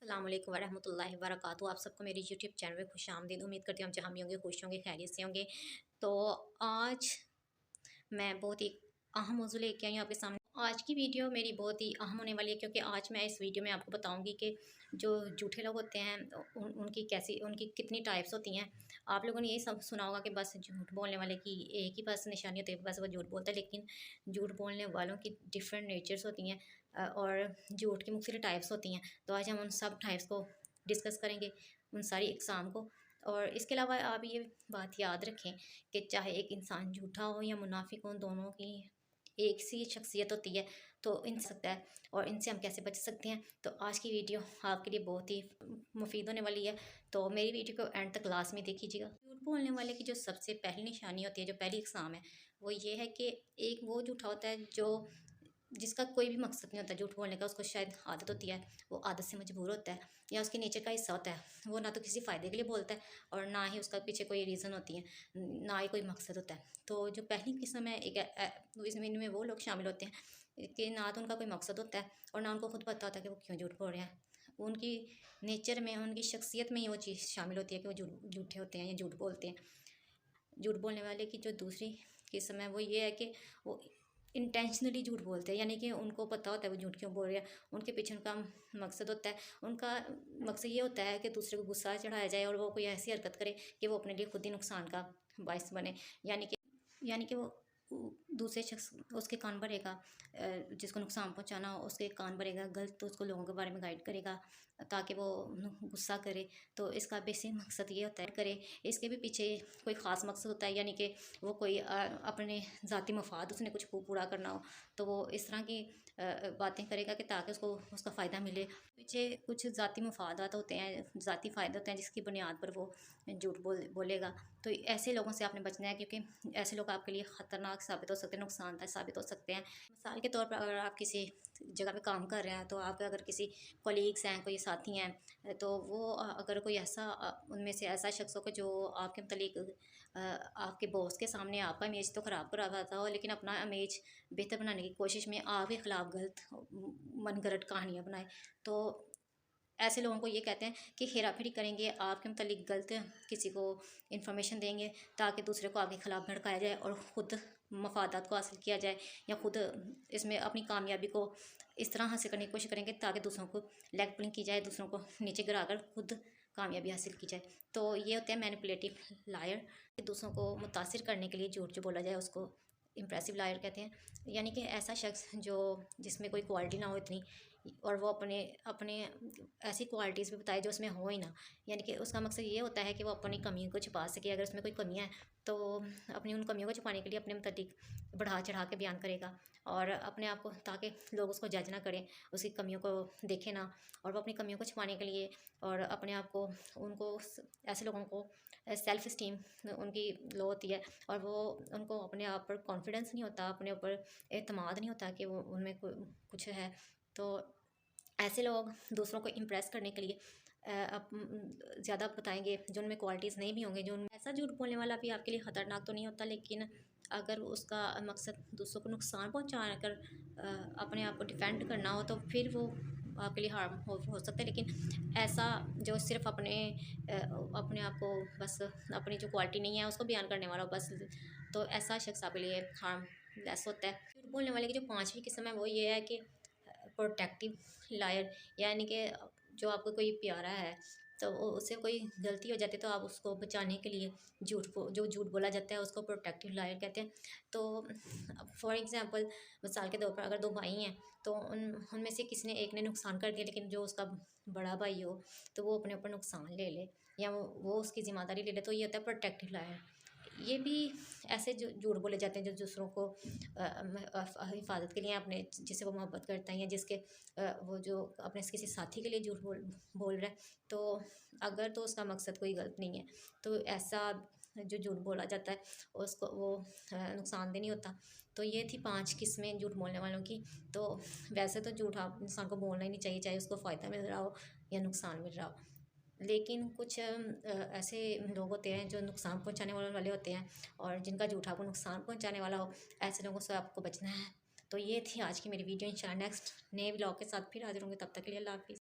अस्सलामुअलैकुम वरहमतुल्लाहि वबरकातुहू। आप सबको मेरी यूट्यूब चैनल में खुशामदीद। उम्मीद करती हूँ आप जहाँ भी होंगे खुश होंगे, खैरियत से होंगे। तो आज मैं बहुत ही अहम मौजू लेके आई हूँ आपके सामने। आज की वीडियो मेरी बहुत ही अहम होने वाली है, क्योंकि आज मैं इस वीडियो में आपको बताऊंगी कि जो झूठे लोग होते हैं उनकी कितनी टाइप्स होती हैं। आप लोगों ने यही सब सुना होगा कि बस झूठ बोलने वाले की एक ही बस निशानी होती है, बस वो झूठ बोलता है। लेकिन झूठ बोलने वालों की डिफरेंट नेचर्स होती हैं और झूठ की मुख्तलिफ टाइप्स होती हैं। तो आज हम उन सब टाइप्स को डिस्कस करेंगे, उन सारी इकसाम को। और इसके अलावा आप ये बात याद रखें कि चाहे एक इंसान झूठा हो या मुनाफिक हो, दोनों की एक सी शख्सियत होती है। तो इन सकता है और इनसे हम कैसे बच सकते हैं। तो आज की वीडियो आपके लिए बहुत ही मुफीद होने वाली है। तो मेरी वीडियो को एंड तक क्लास में देखिएगा। झूठ बोलने वाले की जो सबसे पहली निशानी होती है, जो पहली इकसाम है, वो ये है कि एक वो झूठा होता है जो जिसका कोई भी मकसद नहीं होता झूठ बोलने का। उसको शायद आदत होती है, वो आदत से मजबूर होता है या उसके नेचर का हिस्सा होता है। वो ना तो किसी फ़ायदे के लिए बोलता है और ना ही उसका पीछे कोई रीज़न होती है, ना ही कोई मकसद होता है। तो जो पहली किस्म है, इसमें इनमें वो लोग शामिल होते हैं कि ना तो उनका कोई मकसद होता है और ना उनको खुद पता होता है कि वो क्यों झूठ बोल रहे हैं। उनकी नेचर में, उनकी शख्सियत में ही वो चीज़ शामिल होती है कि वो झूठे होते हैं या झूठ बोलते हैं। झूठ बोलने वाले की जो दूसरी किस्म है वो ये है कि वो इंटेंशनली झूठ बोलते हैं, यानी कि उनको पता होता है वो झूठ क्यों बोल रहे हैं। उनके पीछे उनका मकसद होता है। उनका मकसद ये होता है कि दूसरे को गुस्सा चढ़ाया जाए और वो कोई ऐसी हरकत करे कि वो अपने लिए खुद ही नुकसान का बायस बने। यानी कि वो दूसरे शख्स उसके कान भरेगा, जिसको नुकसान पहुंचाना हो उसके कान भरेगा, गलत तो उसको लोगों के बारे में गाइड करेगा ताकि वो गुस्सा करे। तो इसका बेसिक मकसद ये होता है करे। इसके भी पीछे कोई ख़ास मकसद होता है, यानी कि वो कोई अपने ज़ाती मफाद उसने कुछ पूरा करना हो तो वो इस तरह की बातें करेगा कि ताकि उसको उसका फ़ायदा मिले। पीछे कुछ ज़ाती मफादात होते हैं, ज़ाती फ़ायदे होते हैं, जिसकी बुनियाद पर वो झूठ बोलेगा। तो ऐसे लोगों से आपने बचना है, क्योंकि ऐसे लोग आपके लिए ख़तरनाक साबित हो सकते हैं, नुकसानदायक साबित हो सकते हैं। मिसाल के तौर पर अगर आप किसी जगह पे काम कर रहे हैं, तो आप अगर किसी कलीग्स हैं, कोई साथी हैं, तो वो अगर कोई ऐसा उनमें से ऐसा शख्स हो कि जो आपके मतलब आपके बॉस के सामने आपका इमेज तो ख़राब करवाता हो, लेकिन अपना इमेज बेहतर बनाने की कोशिश में आपके ख़िलाफ़ गलत मनगढ़ंत कहानियाँ बनाए, तो ऐसे लोगों को ये कहते हैं कि हेरा फेरी करेंगे, आपके मतलब गलत किसी को इन्फॉर्मेशन देंगे ताकि दूसरे को आपके खिलाफ भड़काया जाए और ख़ुद मफादात को हासिल किया जाए, या खुद इसमें अपनी कामयाबी को इस तरह हासिल करने की कोशिश करेंगे ताकि दूसरों को लेग पुलिंग की जाए, दूसरों को नीचे गिराकर खुद कामयाबी हासिल की जाए। तो ये होते हैं मैनिपुलेटिव लायर। दूसरों को मुतासिर करने के लिए झूठ जो बोला जाए उसको इम्प्रेसिव लायर कहते हैं। यानी कि ऐसा शख्स जो जिसमें कोई क्वालिटी ना हो इतनी, और वो अपने अपने ऐसी क्वालिटीज़ भी बताए जो उसमें हो ही ना। यानी कि उसका मकसद ये होता है कि वो अपनी कमियों को छुपा सके। अगर उसमें कोई कमियां हैं तो अपनी उन कमियों को छुपाने के लिए अपने मुताबिक बढ़ा चढ़ा के बयान करेगा और अपने आप को, ताकि लोग उसको जज ना करें, उसकी कमियों को देखें ना। और वो अपनी कमियों को छुपाने के लिए और अपने आप को, उनको ऐसे लोगों को सेल्फ इस्टीम उनकी लो होती है और वो उनको अपने आप पर कॉन्फिडेंस नहीं होता, अपने ऊपर एतमाद नहीं होता कि वो उनमें कुछ है। तो ऐसे लोग दूसरों को इम्प्रेस करने के लिए ज़्यादा बताएंगे जो उनमें क्वालिटीज़ नहीं भी होंगे। जो उनमें ऐसा झूठ बोलने वाला भी आपके लिए ख़तरनाक तो नहीं होता, लेकिन अगर उसका मकसद दूसरों को नुकसान पहुंचा कर अपने आप को डिफेंड करना हो, तो फिर वो आपके लिए हार्म हो सकता है। लेकिन ऐसा जो सिर्फ अपने आप को बस अपनी जो क्वालिटी नहीं है उसको बयान करने वाला हो बस, तो ऐसा शख्स आपके लिए हार्म लेस होता है। झूठ बोलने वाले की जो पांचवी किस्म है वो ये है कि प्रोटेक्टिव लायर। यानी कि जो आपको कोई प्यारा है तो उससे कोई गलती हो जाती है तो आप उसको बचाने के लिए जो झूठ बोला जाता है उसको प्रोटेक्टिव लायर कहते हैं। तो फॉर एग्जांपल, मिसाल के तौर पर अगर दो भाई हैं तो उनमें से किसी ने एक ने नुकसान कर दिया, लेकिन जो उसका बड़ा भाई हो तो वो अपने ऊपर नुकसान ले ले या वो उसकी ज़िम्मेदारी ले ले, तो ये होता है प्रोटेक्टिव लायर। ये भी ऐसे जो झूठ बोले जाते हैं जो दूसरों को हिफाजत के लिए, अपने जिससे वो मोहब्बत करता है या जिसके वो जो अपने किसी साथी के लिए झूठ बोल रहा है, तो अगर तो उसका मकसद कोई गलत नहीं है तो ऐसा जो झूठ बोला जाता है उसको वो नुकसानदेह नहीं होता। तो ये थी 5 किस्में झूठ बोलने वालों की। तो वैसे तो झूठ आप इंसान को बोलना ही नहीं चाहिए, चाहे उसको फ़ायदा मिल रहा हो या नुकसान मिल रहा हो। लेकिन कुछ ऐसे लोग होते हैं जो नुकसान पहुंचाने वाले होते हैं और जिनका झूठ आपको नुकसान पहुंचाने वाला हो, ऐसे लोगों से आपको बचना है। तो ये थी आज की मेरी वीडियो। इंशाल्लाह नेक्स्ट नए व्लॉग के साथ फिर हाजिर होंगे, तब तक के लिए अल्लाह हाफिज़।